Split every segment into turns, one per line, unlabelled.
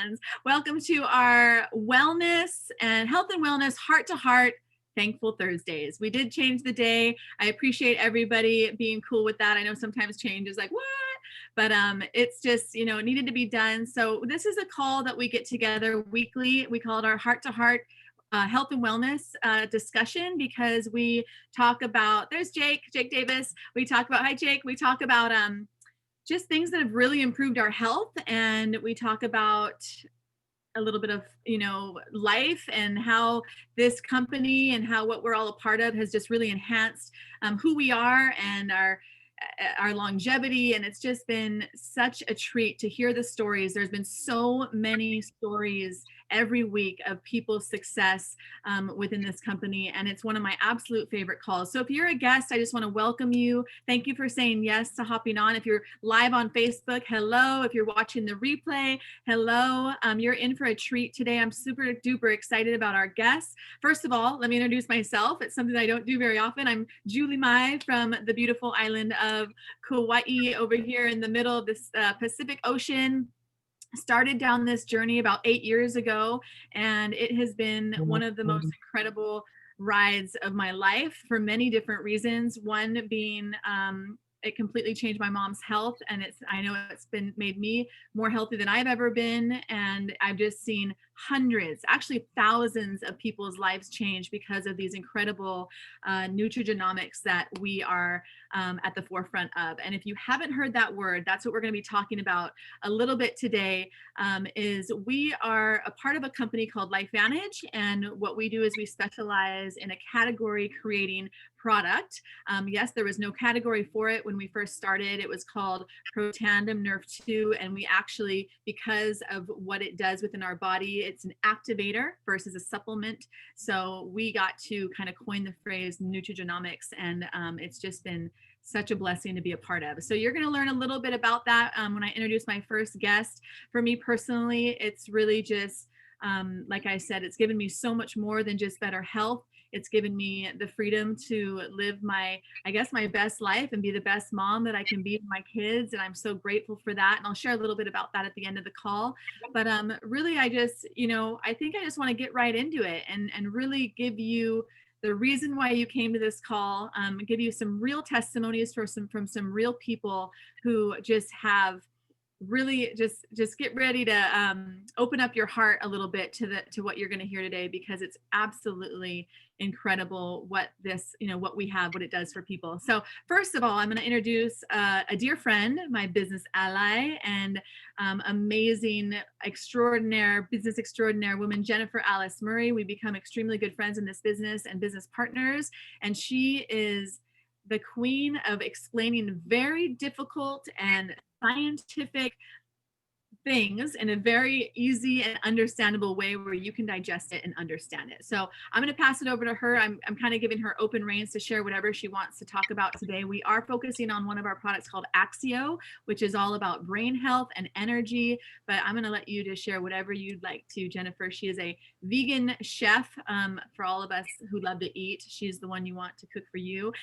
hands. Welcome to our wellness and health and wellness heart to heart Thankful Thursdays. We did change the day. I appreciate everybody being cool with that. I know sometimes change is like, what? But it's just, it needed to be done. So this is a call that we get together weekly. We call it our heart to heart health and wellness discussion, because we talk about, there's Jake Davis. We talk about, hi Jake, we talk about just things that have really improved our health. And we talk about a little bit of, life and how this company and how what we're all a part of has just really enhanced who we are and our longevity. And it's just been such a treat to hear the stories. There's been so many stories every week of people's success within this company. And it's one of my absolute favorite calls. So if you're a guest, I just want to welcome you. Thank you for saying yes to hopping on. If you're live on Facebook, hello. If you're watching the replay, hello. You're in for a treat today. I'm super duper excited about our guests. First of all, let me introduce myself. It's something I don't do very often. I'm Julie Mai from the beautiful island of Kauai, over here in the middle of this Pacific Ocean. Started down this journey about 8 years ago, and it has been one of the most incredible rides of my life for many different reasons. One being it completely changed my mom's health, and I know it's been made me more healthy than I've ever been. And I've just seen hundreds, actually thousands of people's lives change because of these incredible nutrigenomics that we are at the forefront of. And if you haven't heard that word, that's what we're going to be talking about a little bit today. Is we are a part of a company called LifeVantage, and what we do is we specialize in a category creating product. Yes, there was no category for it when we first started. It was called Protandim Nerve 2, and we actually, because of what it does within our body, it's an activator versus a supplement. So we got to kind of coin the phrase nutrigenomics, and it's just been such a blessing to be a part of. So you're going to learn a little bit about that when I introduce my first guest. For me personally, it's really just, like I said, it's given me so much more than just better health. It's given me the freedom to live my best life and be the best mom that I can be to my kids. And I'm so grateful for that. And I'll share a little bit about that at the end of the call. But really, I just, I think I just want to get right into it and really give you the reason why you came to this call, give you some real testimonies from some real people who just have really just get ready to open up your heart a little bit to what you're going to hear today, because it's absolutely incredible what this, what we have, what it does for people. So first of all, I'm going to introduce a dear friend, my business ally, and amazing, business extraordinaire woman, Jennifer Alice Murray. We become extremely good friends in this business and business partners, and she is the queen of explaining very difficult and scientific things in a very easy and understandable way where you can digest it and understand it. So I'm going to pass it over to her. I'm kind of giving her open reins to share whatever she wants to talk about today. We are focusing on one of our products called Axio, which is all about brain health and energy, but I'm going to let you to share whatever you'd like to, Jennifer. She is a vegan chef for all of us who love to eat. She's the one you want to cook for you.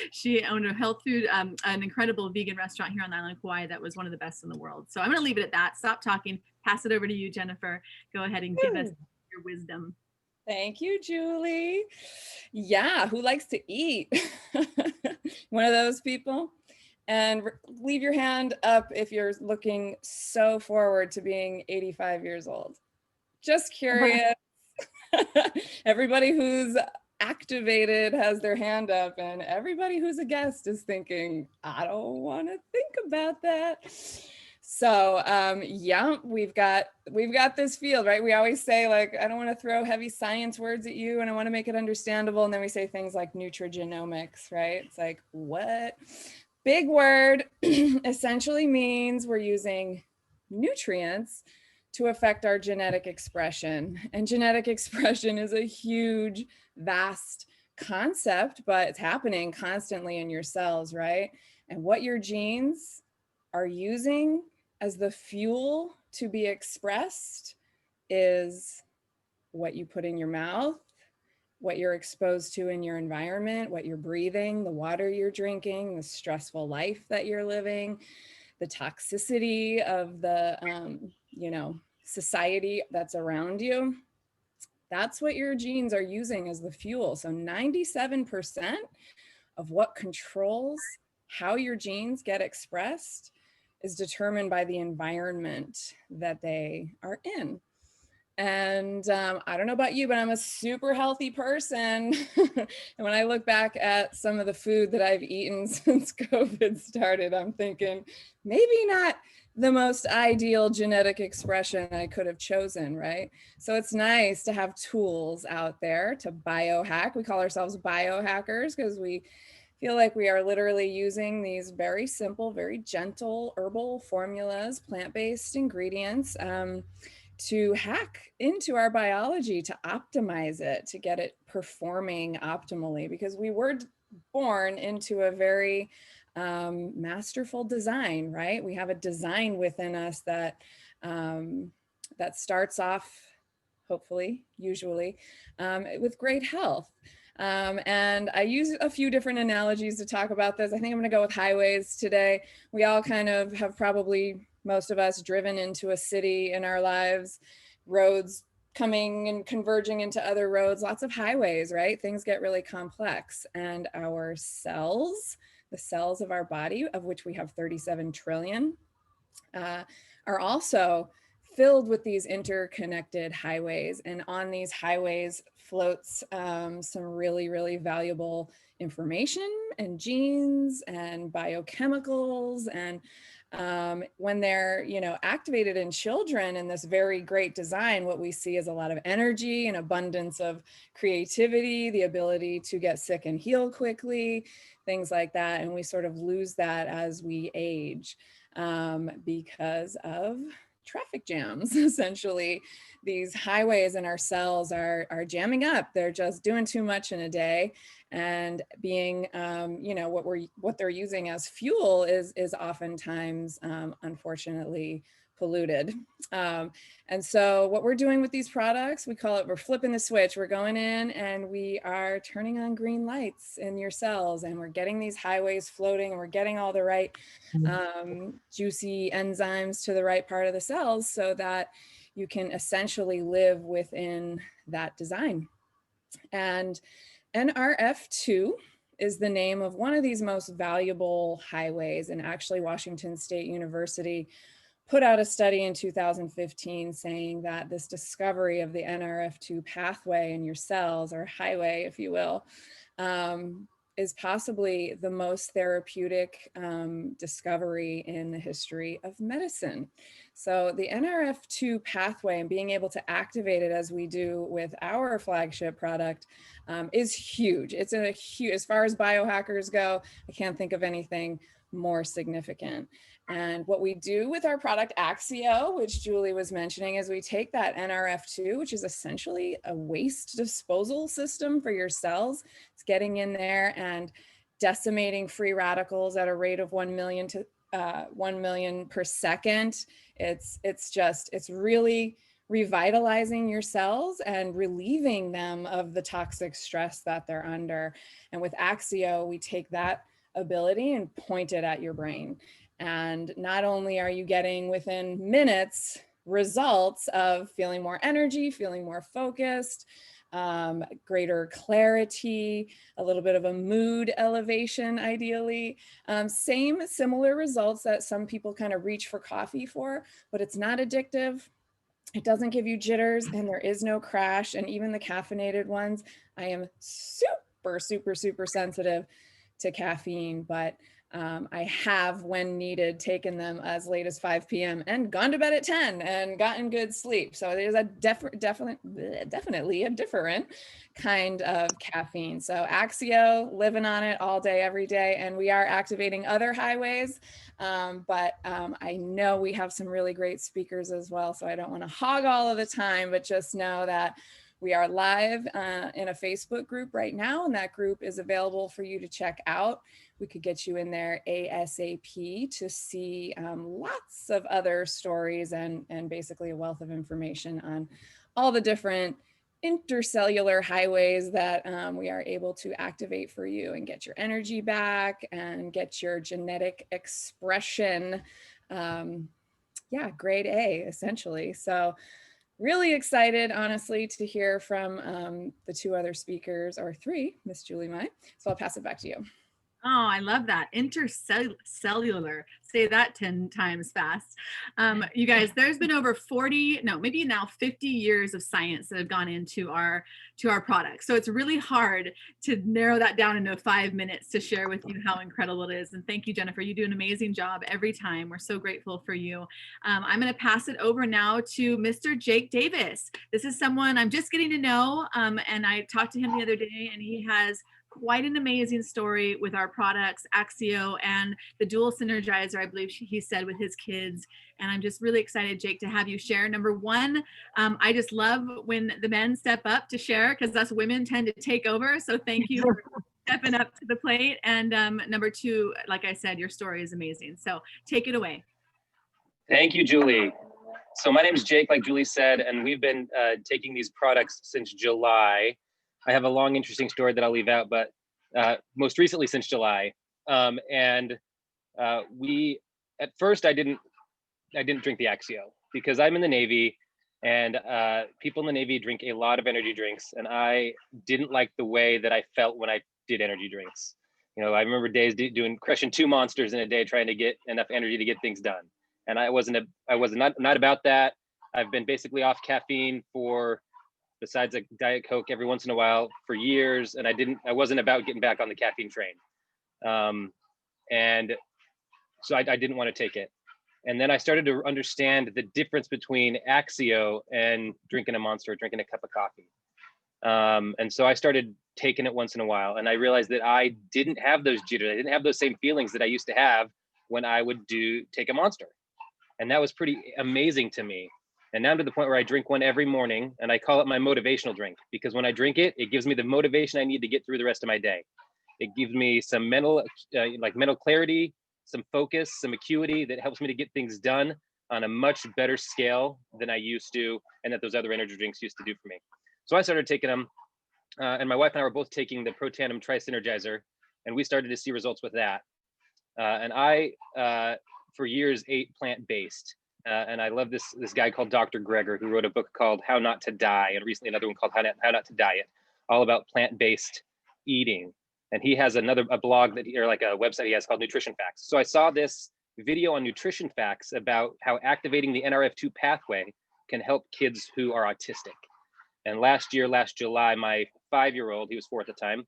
She owned a health food, an incredible vegan restaurant here on the island of Kauai that was one of the best in the world. So I'm going to leave it at that. Stop talking. Pass it over to you, Jennifer. Go ahead and give us your wisdom.
Thank you, Julie. Yeah, who likes to eat? One of those people. And leave your hand up if you're looking so forward to being 85 years old. Just curious. Everybody who's activated has their hand up, and everybody who's a guest is thinking, I don't want to think about that. So yeah, we've got this field, right? We always say, like, I don't want to throw heavy science words at you, and I want to make it understandable. And then we say things like nutrigenomics, right? It's like, what? Big word. Essentially means we're using nutrients to affect our genetic expression. And genetic expression is a huge, vast concept, but it's happening constantly in your cells, right? And what your genes are using as the fuel to be expressed is what you put in your mouth, what you're exposed to in your environment, what you're breathing, the water you're drinking, the stressful life that you're living, the toxicity of the, society that's around you, that's what your genes are using as the fuel. So 97% of what controls how your genes get expressed is determined by the environment that they are in. And I don't know about you, but I'm a super healthy person. And when I look back at some of the food that I've eaten since COVID started, I'm thinking maybe not the most ideal genetic expression I could have chosen, right? So it's nice to have tools out there to biohack. We call ourselves biohackers because we feel like we are literally using these very simple, very gentle herbal formulas, plant-based ingredients, to hack into our biology, to optimize it, to get it performing optimally, because we were born into a very masterful design, right? We have a design within us that that starts off, hopefully, usually, with great health. And I use a few different analogies to talk about this. I think I'm going to go with highways today. We all kind of have probably, most of us, driven into a city in our lives, roads coming and converging into other roads, lots of highways, right? Things get really complex. And our cells, the cells of our body, of which we have 37 trillion, are also filled with these interconnected highways. And on these highways floats some really, really valuable information and genes and biochemicals. And when they're, you know, activated in children in this very great design, what we see is a lot of energy and abundance of creativity, the ability to get sick and heal quickly, things like that. And we sort of lose that as we age because of traffic jams. Essentially, these highways in our cells are jamming up. They're just doing too much in a day, and being, you know, what they're using as fuel is oftentimes, unfortunately, polluted. And so what we're doing with these products, we're flipping the switch. We're going in and we are turning on green lights in your cells, and we're getting these highways floating, and we're getting all the right juicy enzymes to the right part of the cells so that you can essentially live within that design. And NRF2 is the name of one of these most valuable highways. And actually, Washington State University put out a study in 2015 saying that this discovery of the NRF2 pathway in your cells, or highway, if you will, is possibly the most therapeutic discovery in the history of medicine. So the NRF2 pathway, and being able to activate it as we do with our flagship product, is huge. It's a huge, as far as biohackers go, I can't think of anything more significant. And what we do with our product Axio, which Julie was mentioning, is we take that NRF2, which is essentially a waste disposal system for your cells. It's getting in there and decimating free radicals at a rate of 1 million to 1 million per second. It's really revitalizing your cells and relieving them of the toxic stress that they're under. And with Axio, we take that ability and point it at your brain. And not only are you getting within minutes results of feeling more energy, feeling more focused, greater clarity, a little bit of a mood elevation, ideally. Similar results that some people kind of reach for coffee for, but it's not addictive. It doesn't give you jitters, and there is no crash. And even the caffeinated ones, I am super, super, super sensitive to caffeine, but I have, when needed, taken them as late as 5 p.m. and gone to bed at 10 and gotten good sleep. So there's a definitely a different kind of caffeine. So Axio, living on it all day, every day. And we are activating other highways, but I know we have some really great speakers as well. So I don't want to hog all of the time, but just know that we are live in a Facebook group right now, and that group is available for you to check out. We could get you in there ASAP to see lots of other stories and basically a wealth of information on all the different intercellular highways that we are able to activate for you and get your energy back and get your genetic expression yeah, grade A essentially. So really excited, honestly, to hear from the two other speakers, or three, Miss Julie Mai. So I'll pass it back to you.
Oh, I love that. Intercellular. Say that 10 times fast. You guys, there's been over 40, no, maybe now 50 years of science that have gone into our products. So it's really hard to narrow that down into 5 minutes to share with you how incredible it is. And thank you, Jennifer. You do an amazing job every time. We're so grateful for you. I'm going to pass it over now to Mr. Jake Davis. This is someone I'm just getting to know. And I talked to him the other day, and he has quite an amazing story with our products, Axio and the dual synergizer, I believe he said, with his kids. And I'm just really excited, Jake, to have you share. Number one, I just love when the men step up to share, because us women tend to take over. So thank you for stepping up to the plate. And number two, like I said, your story is amazing. So take it away.
Thank you, Julie. So my name is Jake, like Julie said, and we've been taking these products since July. I have a long, interesting story that I'll leave out, but most recently since July. We, at first, I didn't drink the Axio because I'm in the Navy, and people in the Navy drink a lot of energy drinks, and I didn't like the way that I felt when I did energy drinks. You know, I remember days crushing 2 monsters in a day trying to get enough energy to get things done, and I was not about that. I've been basically off caffeine for, besides a Diet Coke every once in a while, for years, and I wasn't about getting back on the caffeine train. And so I didn't want to take it. And then I started to understand the difference between Axio and drinking a Monster, or drinking a cup of coffee. And so I started taking it once in a while, and I realized that I didn't have those jitters. I didn't have those same feelings that I used to have when I would take a Monster. And that was pretty amazing to me. And now I'm to the point where I drink one every morning, and I call it my motivational drink, because when I drink it, it gives me the motivation I need to get through the rest of my day. It gives me some mental clarity, some focus, some acuity that helps me to get things done on a much better scale than I used to, and that those other energy drinks used to do for me. So I started taking them, and my wife and I were both taking the Pro Tandem Tri-Synergizer, and we started to see results with that. And I, for years, ate plant-based. And I love this guy called Dr. Greger, who wrote a book called How Not to Die, and recently another one called How Not to Diet, all about plant-based eating. And he has a blog or like a website he has called Nutrition Facts. So I saw this video on Nutrition Facts about how activating the NRF2 pathway can help kids who are autistic. And last July, my 5-year-old, he was 4 at the time,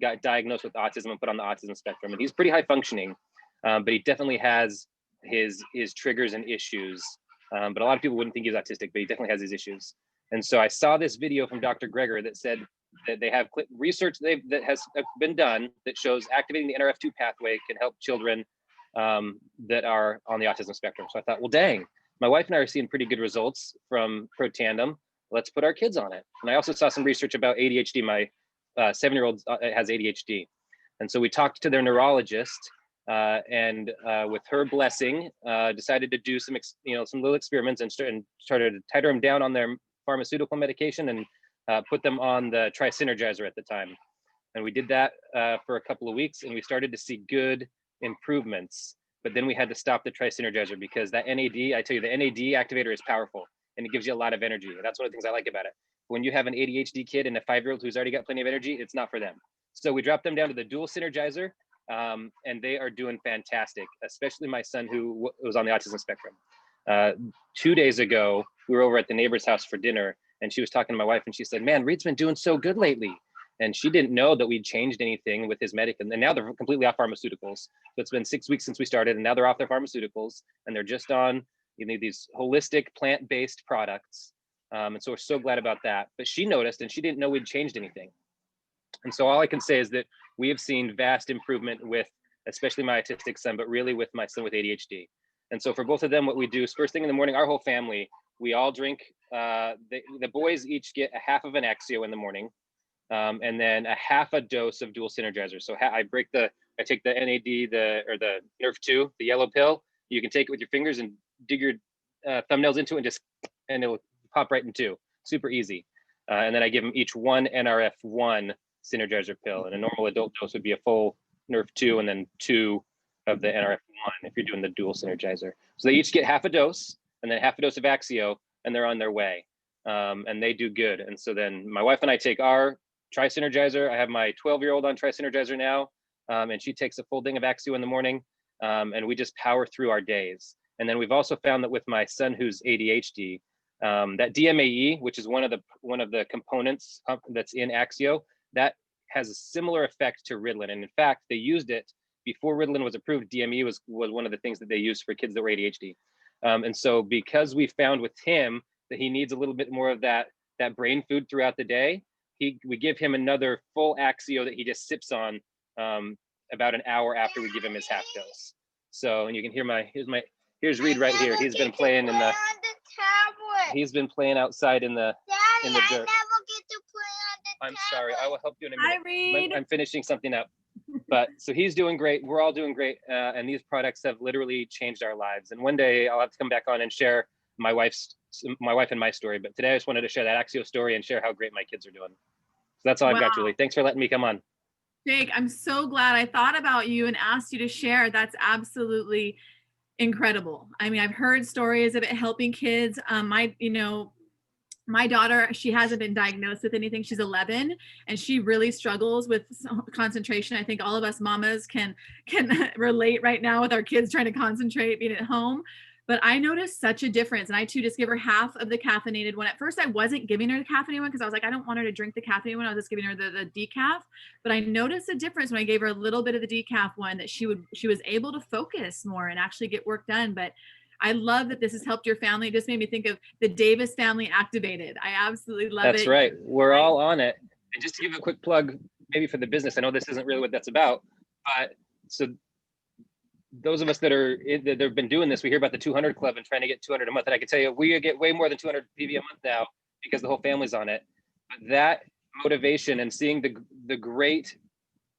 got diagnosed with autism and put on the autism spectrum. And he's pretty high functioning, but he definitely has his triggers and issues. But a lot of people wouldn't think he's autistic, but he definitely has these issues. And so I saw this video from Dr. Greger that said that they have research that has been done that shows activating the NRF2 pathway can help children that are on the autism spectrum. So I thought, well, dang, my wife and I are seeing pretty good results from Pro Tandem. Let's put our kids on it. And I also saw some research about ADHD. My 7-year-old has ADHD. And so we talked to their neurologist, and with her blessing, decided to do some little experiments and started to tighten them down on their pharmaceutical medication and put them on the Tri-Synergizer at the time. And we did that for a couple of weeks, and we started to see good improvements. But then we had to stop the Tri-Synergizer because that NAD, I tell you, the NAD activator is powerful, and it gives you a lot of energy. And that's one of the things I like about it. When you have an ADHD kid and a 5-year-old who's already got plenty of energy, it's not for them. So we dropped them down to the dual Synergizer, and they are doing fantastic, especially my son who was on the autism spectrum. 2 days ago, we were over at the neighbor's house for dinner, and she was talking to my wife, and she said, man, Reed's been doing so good lately. And she didn't know that we'd changed anything with his medicine. And now they're completely off pharmaceuticals. So it's been 6 weeks since we started, and now they're off their pharmaceuticals, and they're just on these holistic plant-based products. And so we're so glad about that. But she noticed, and she didn't know we'd changed anything. And so all I can say is that we have seen vast improvement with, especially my autistic son, but really with my son with ADHD. And so for both of them, what we do is first thing in the morning, our whole family, we all drink, the boys each get a half of an Axio in the morning, and then a half a dose of dual Synergizer. So I take the NAD, or the NRF2, the yellow pill. You can take it with your fingers and dig your thumbnails into it, and it'll pop right in 2. Super easy. And then I give them each one NRF1 Synergizer pill, and a normal adult dose would be a full NRF2 and then 2 of the NRF1 if you're doing the dual synergizer. So they each get half a dose and then half a dose of Axio, and they're on their way. And they do good. And so then my wife and I take our tri-synergizer. I have my 12-year-old on tri-synergizer now, and she takes a full ding of Axio in the morning, and we just power through our days. And then we've also found that with my son who's ADHD, that DMAE, which is one of the components that's in Axio, that has a similar effect to Ritalin. And in fact, they used it before Ritalin was approved. DME was one of the things that they used for kids that were ADHD. And so because we found with him that he needs a little bit more of that brain food throughout the day, we give him another full Axio that he just sips on about an hour after we give him his half dose. So, and you can hear here's Reed right here. He's been playing in the he's been playing outside in the dirt. I never get to play on the I'm sorry, I will help you in a minute.
Hi, Reed.
I'm finishing something up. But so he's doing great. We're all doing great. And these products have literally changed our lives. And one day I'll have to come back on and share my wife and my story. But today I just wanted to share that Axio story and share how great my kids are doing. So that's all I've got, Julie. Thanks for letting me come on.
Jake, I'm so glad I thought about you and asked you to share. That's absolutely incredible. I mean, I've heard stories of it helping kids. My daughter, she hasn't been diagnosed with anything. She's 11 and she really struggles with concentration. I think all of us mamas can relate right now with our kids trying to concentrate being at home. But I noticed such a difference. And I too just give her half of the caffeinated one. At first I wasn't giving her the caffeinated one because I was like, I don't want her to drink the caffeinated one. I was just giving her the decaf. But I noticed a difference when I gave her a little bit of the decaf one, that she was able to focus more and actually get work done. But I love that this has helped your family. It just made me think of the Davis family activated. I absolutely love it.
That's right. We're all on it. And just to give a quick plug, maybe for the business, I know this isn't really what that's about, but so those of us that have been doing this, we hear about the 200 Club and trying to get 200 a month. And I can tell you, we get way more than 200 PV a month now because the whole family's on it. But that motivation and seeing the great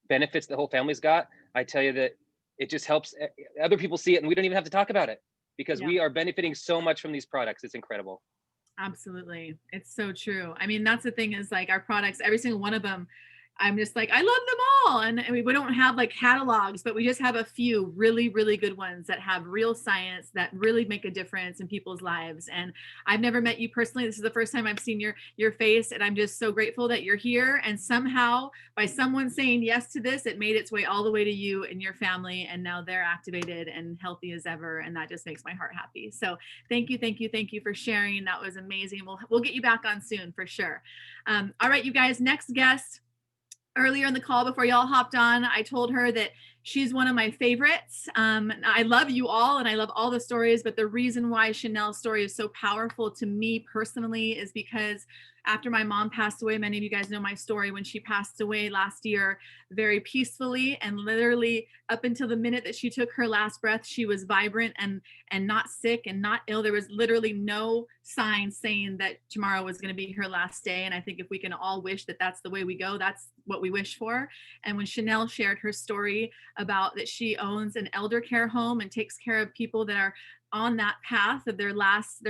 benefits the whole family's got, I tell you that it just helps other people see it, and we don't even have to talk about it because we are benefiting so much from these products. It's incredible.
Absolutely. It's so true. I mean, that's the thing is like our products, every single one of them, I'm just like, I love them all. And we don't have like catalogs, but we just have a few really, really good ones that have real science that really make a difference in people's lives. And I've never met you personally. This is the first time I've seen your face. And I'm just so grateful that you're here. And somehow by someone saying yes to this, it made its way all the way to you and your family. And now they're activated and healthy as ever. And that just makes my heart happy. So thank you for sharing. That was amazing. We'll get you back on soon for sure. All right, you guys, next guest. Earlier in the call before y'all hopped on, I told her that she's one of my favorites. I love you all and I love all the stories, but the reason why Shanell's story is so powerful to me personally is because after my mom passed away, many of you guys know my story, when she passed away last year, very peacefully, and literally up until the minute that she took her last breath, she was vibrant and not sick and not ill. There was literally no sign saying that tomorrow was going to be her last day. And I think if we can all wish that that's the way we go, that's what we wish for. And when Shanell shared her story about that she owns an elder care home and takes care of people that are on that path of their last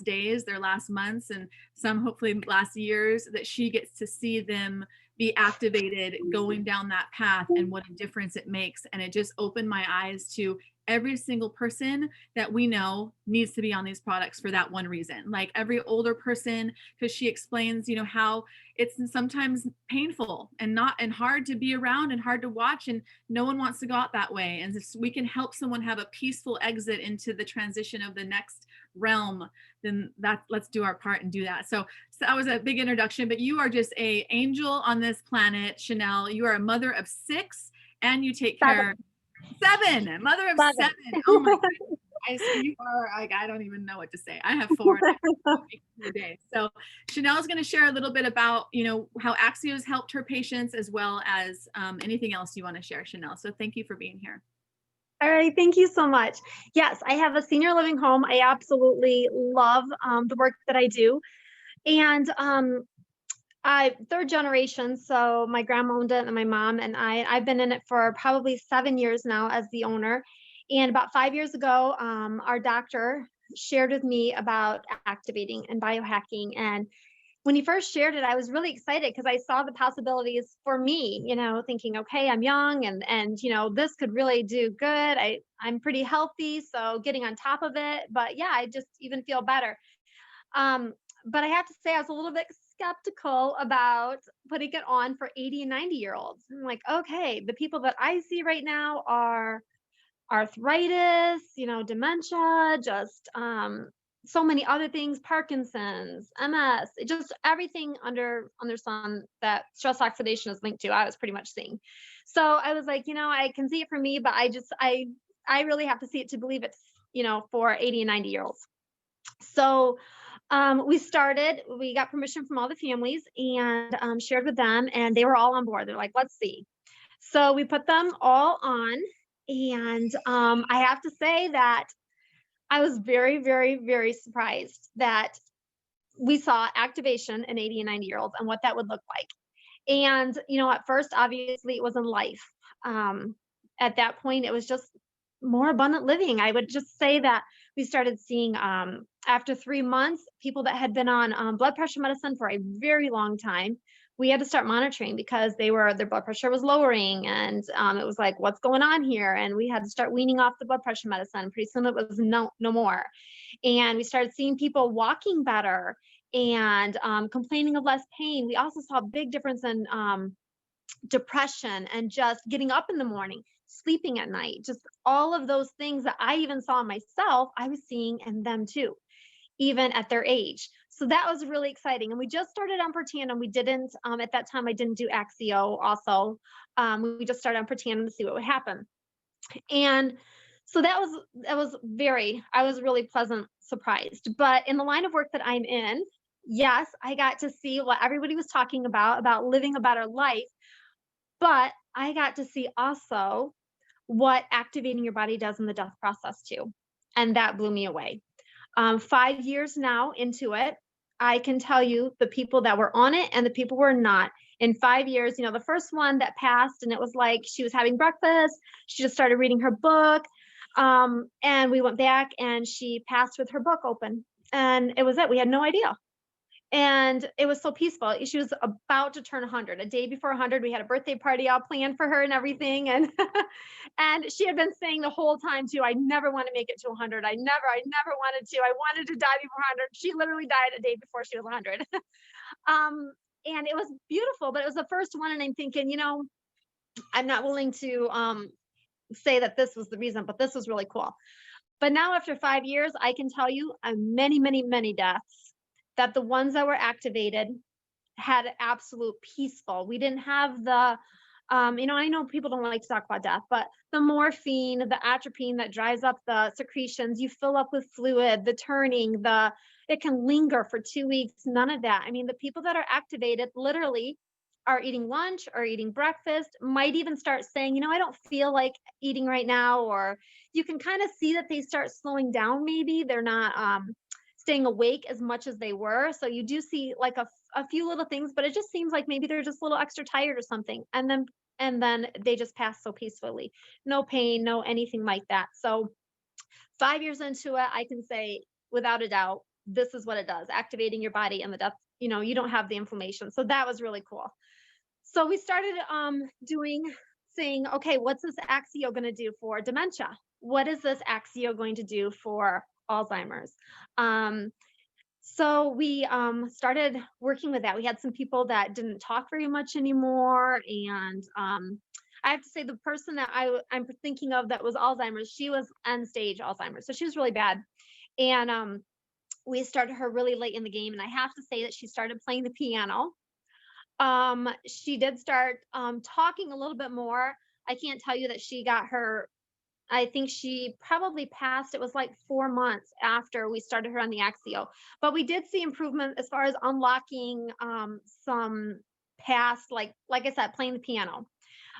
days, their last months, and some hopefully last years, that she gets to see them be activated going down that path and what a difference it makes. And it just opened my eyes to every single person that we know needs to be on these products for that one reason. Like every older person, because she explains, how it's sometimes painful and hard to be around and hard to watch, and no one wants to go out that way. And if we can help someone have a peaceful exit into the transition of the next realm, then let's do our part and do that. So that was a big introduction, but you are just an angel on this planet, Shanell. You are a mother of 6 and you take care. 7, mother of 7. Oh my goodness. You are like, I don't even know what to say. I have 4 a day. So Shanell's going to share a little bit about, how Axio has helped her patients, as well as anything else you want to share, Shanell. So thank you for being here.
All right, thank you so much. Yes, I have a senior living home. I absolutely love the work that I do. And I 3rd generation, so my grandma owned it and my mom and I've been in it for probably 7 years now as the owner. And about 5 years ago, our doctor shared with me about activating and biohacking. And when he first shared it, I was really excited because I saw the possibilities for me, thinking, okay, I'm young and this could really do good. I'm pretty healthy, so getting on top of it. But yeah, I just even feel better. Um, but I have to say I was a little bit skeptical about putting it on for 80 and 90-year-olds. I'm like, okay, the people that I see right now are arthritis, dementia, just so many other things, Parkinson's, MS, just everything under sun that stress oxidation is linked to. I was pretty much seeing. So I was like, I can see it for me, but I really have to see it to believe it's, for 80 and 90-year-olds. So we got permission from all the families and shared with them, and they were all on board. They're like, let's see. So we put them all on, and I have to say that I was very, very, very surprised that we saw activation in 80 and 90-year-olds and what that would look like. And, at first, obviously, it was in life. At that point, it was just more abundant living. I would just say that we started seeing, after 3 months, people that had been on blood pressure medicine for a very long time. We had to start monitoring because their blood pressure was lowering, and it was like, what's going on here? And we had to start weaning off the blood pressure medicine. Pretty soon it was no more. And we started seeing people walking better and complaining of less pain. We also saw a big difference in depression and just getting up in the morning, sleeping at night, just all of those things that I even saw in myself, I was seeing in them too, even at their age. So that was really exciting. And we just started on Protandim. We didn't, at that time, I didn't do Axio also. We just started on Protandim to see what would happen. And so that was I was really pleasant surprised. But in the line of work that I'm in, yes, I got to see what everybody was talking about living a better life. But I got to see also what activating your body does in the death process too. And that blew me away. 5 years now into it, I can tell you the people that were on it and the people were not. In 5 years, the first one that passed, and it was like she was having breakfast, she just started reading her book, and we went back and she passed with her book open. And it was it. We had no idea. And it was so peaceful. She was about to turn 100. A day before 100, we had a birthday party all planned for her and everything. And and she had been saying the whole time too, I never want to make it to 100. I never wanted to. I wanted to die before 100. She literally died a day before she was 100. And it was beautiful, but it was the first one. And I'm thinking, I'm not willing to say that this was the reason, but this was really cool. But now after 5 years, I can tell you many, many, many deaths that the ones that were activated had absolute peaceful. We didn't have the, I know people don't like to talk about death, but the morphine, the atropine that dries up the secretions, you fill up with fluid, the turning, it can linger for 2 weeks, none of that. I mean, the people that are activated literally are eating lunch or eating breakfast, might even start saying, I don't feel like eating right now, or you can kind of see that they start slowing down. Maybe they're not, staying awake as much as they were. So you do see like a few little things, but it just seems like maybe they're just a little extra tired or something. And then they just pass so peacefully. No pain, no anything like that. So 5 years into it, I can say without a doubt, this is what it does, activating your body and the death, you don't have the inflammation. So that was really cool. So we started saying, okay, what's this Axio going to do for dementia? What is this Axio going to do for Alzheimer's? So we started working with that. We had some people that didn't talk very much anymore. And I have to say the person that I'm thinking of that was Alzheimer's, she was end stage Alzheimer's. So she was really bad. And we started her really late in the game. And I have to say that she started playing the piano. She did start talking a little bit more. I can't tell you that she got her, I think she probably passed, it was like 4 months after we started her on the Axio. But we did see improvement as far as unlocking some past, like I said, playing the piano.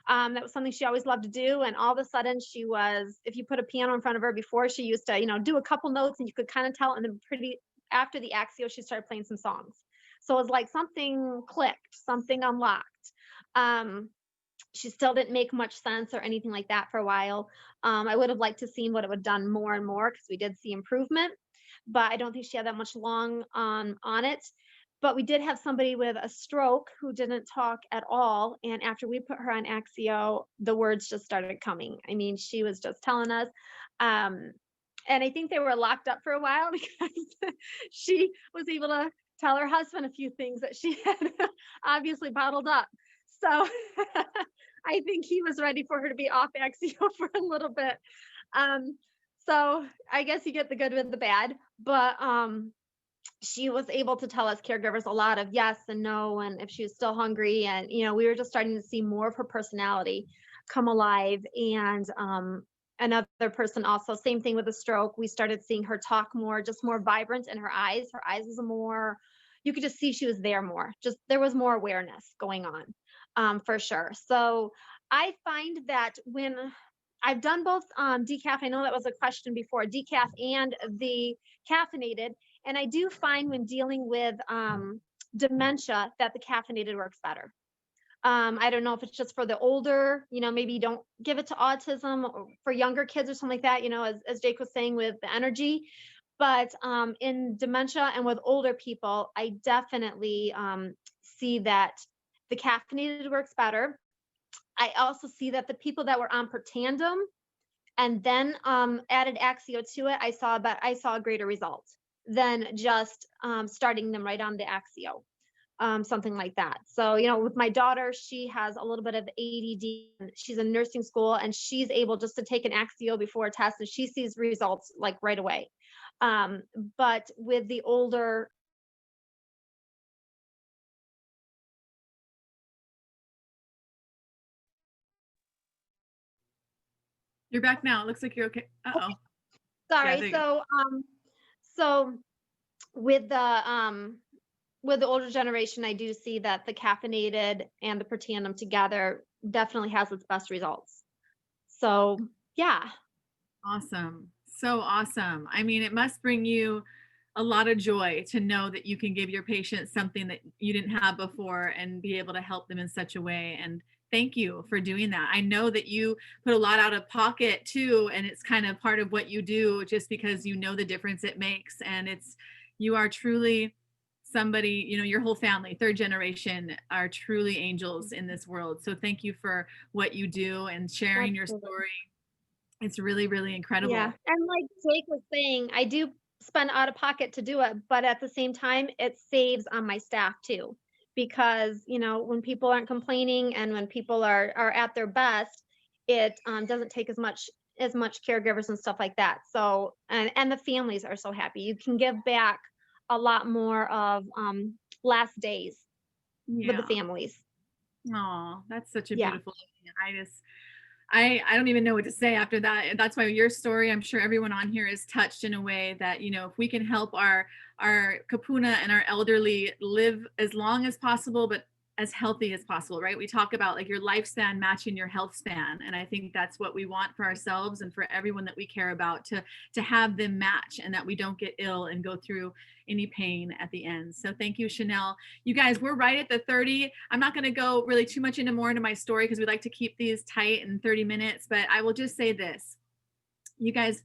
That was something she always loved to do. And all of a sudden if you put a piano in front of her, before she used to, do a couple notes and you could kind of tell, and then after the Axio, she started playing some songs. So it was like something clicked, something unlocked. She still didn't make much sense or anything like that for a while. I would have liked to seen what it would have done more and more, because we did see improvement, but I don't think she had that much long on it. But we did have somebody with a stroke who didn't talk at all. And after we put her on Axio, the words just started coming. I mean, she was just telling us. And I think they were locked up for a while because she was able to tell her husband a few things that she had obviously bottled up. So I think he was ready for her to be off Axio for a little bit. So I guess you get the good with the bad, but she was able to tell us caregivers a lot of yes and no, and if she was still hungry. And, you know, we were just starting to see more of her personality come alive. And another person also, same thing with a stroke. We started seeing her talk more, just more vibrant in her eyes. Her eyes was more, you could just see she was there more. Just there was more awareness going on, for sure. So I find that when I've done both decaf, I know that was a question before, decaf and the caffeinated. And I do find when dealing with dementia that the caffeinated works better. I don't know if it's just for the older, you know, maybe you don't give it to autism or for younger kids or something like that, you know, as Jake was saying with the energy. But in dementia and with older people, I definitely see that the caffeinated works better. I also see that the people that were on Protandim and then added Axio to it, I saw a greater result than just starting them right on the Axio, something like that. So, you know, with my daughter, she has a little bit of ADD. She's in nursing school and she's able just to take an Axio before a test and she sees results like right away. But with the older,
You're back now. It looks like you're okay. Uh-oh.
sorry.
Yeah,
So with the older generation, I do see that the caffeinated and the Protandim together definitely has its best results. So yeah.
awesome. So awesome. I mean, it must bring you a lot of joy to know that you can give your patients something that you didn't have before and be able to help them in such a way. And thank you for doing that. I know that you put a lot out of pocket too, and it's kind of part of what you do just because you know the difference it makes. And you are truly somebody, you know, your whole family, third generation, are truly angels in this world. So thank you for what you do and sharing your
Absolutely.
story. It's really, really incredible.
Yeah. And like Jake was saying, I do spend out of pocket to do it, but at the same time, it saves on my staff too. Because, you know, when people aren't complaining and when people are at their best, it doesn't take as much caregivers and stuff like that. So and the families are so happy. You can give back a lot more of last days with the
Yeah.
families.
Oh, that's such a
Yeah.
beautiful thing. I don't even know what to say after that. That's why your story, I'm sure everyone on here is touched in a way that, you know, if we can help our kapuna and our elderly live as long as possible, but as healthy as possible, right? We talk about like your lifespan matching your health span. And I think that's what we want for ourselves and for everyone that we care about, to have them match and that we don't get ill and go through any pain at the end. So thank you, Shanell. You guys, we're right at the 30. I'm not going to go really too much into my story because we like to keep these tight in 30 minutes, but I will just say this. You guys,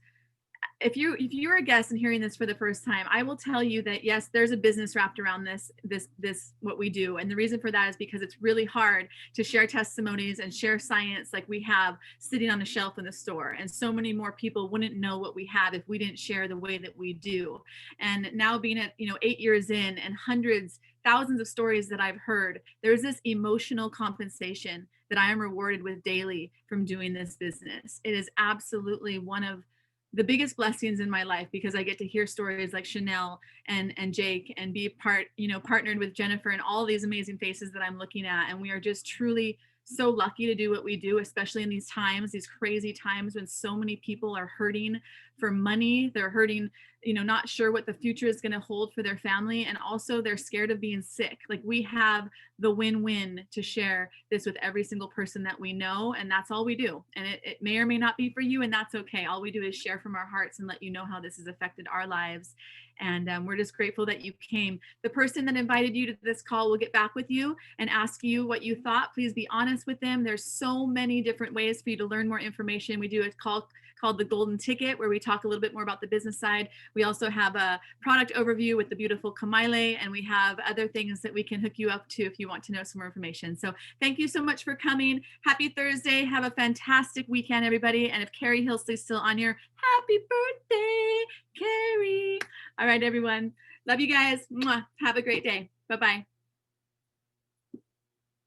if you're a guest and hearing this for the first time, I will tell you that yes, there's a business wrapped around this what we do. And the reason for that is because it's really hard to share testimonies and share science like we have sitting on a shelf in the store. And so many more people wouldn't know what we have if we didn't share the way that we do. And now being at, 8 years in and thousands of stories that I've heard, there's this emotional compensation that I am rewarded with daily from doing this business. It is absolutely one of the biggest blessings in my life because I get to hear stories like Shanell and Jake and be partnered with Jennifer and all these amazing faces that I'm looking at. And we are just truly so lucky to do what we do, especially in these times, these crazy times when so many people are hurting for money. They're hurting, not sure what the future is going to hold for their family. And also they're scared of being sick. Like we have the win-win to share this with every single person that we know. And that's all we do. And it may or may not be for you. And that's okay. All we do is share from our hearts and let you know how this has affected our lives. And we're just grateful that you came. The person that invited you to this call will get back with you and ask you what you thought. Please be honest with them. There's so many different ways for you to learn more information. We do a call called The Golden Ticket, where we talk a little bit more about the business side. We also have a product overview with the beautiful Kamaile, and we have other things that we can hook you up to if you want to know some more information. So thank you so much for coming. Happy Thursday. Have a fantastic weekend, everybody. And if Carrie Hillsley's still on here, happy birthday, Carrie. All right, everyone. Love you guys. Mwah. Have a great day. Bye-bye.